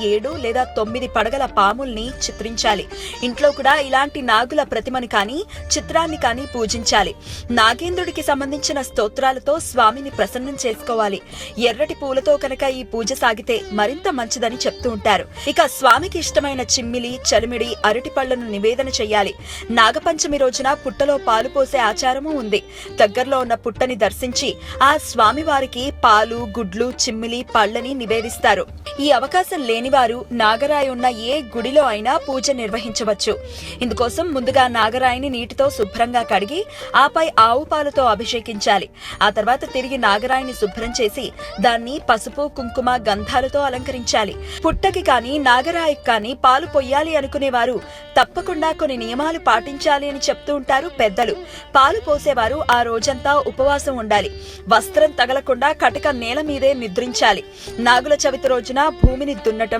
7 లేదా 9 పడగల పాముల్ని చిత్రించాలి. ఇంట్లో కూడా ఇలాంటి నాగుల ప్రతిమని కానీ చిత్రాన్ని కానీ పూజించాలి. నాగేంద్రుడికి సంబంధించిన స్తోత్రాలతో స్వామిని ప్రసన్నం చేసుకోవాలి. ఎర్రటి పూలతో కనుక ఈ పూజ సాగితే మరింత మంచిదని చెప్తూ ఉంటారు. ఇక స్వామికి ఇష్టమైన చిమ్మిలి, చలిమిడి, అరటి పళ్లను నివేదన చెయ్యాలి. నాగపంచమి రోజున పుట్టలో పాలు పోసే ఆచారము ఉంది. దగ్గరలో ఉన్న పుట్టని దర్శించి ఆ స్వామి వారికి పాలు, గుడ్లు, చిమ్మిలి, పళ్ళని నివేదిస్తారు. ఈ అవకాశం లేనివారు నాగరాయి ఉన్న ఏ గుడిలో అయినా పూజ నిర్వహించవచ్చు. ఇందుకోసం ముందుగా నాగరాయిని నీటితో శుభ్రంగా కడిగి ఆపై ఆవు పాలతో అభిషేకించాలి. ఆ తర్వాత తిరిగి నాగరాయిని శుభ్రం చేసి దాన్ని పసుపు, కుంకుమ, గంధాలతో అలంకరించాలి. పుట్టకి కానీ నాగరాయికి కానీ పాలు పొయ్యాలి అనుకునేవారు తప్పకుండా కొన్ని నియమాలు పాటించాలి అని చెప్తూ ఉంటారు పెద్దలు. పాలు పోసేవారు ఆ రోజంతా ఉపవాసం ఉండాలి. వస్త్రం తగలకుండా కటక నేల మీదే నిద్రించాలి. నాగుల చవితి రోజున భూమిని దున్నటం,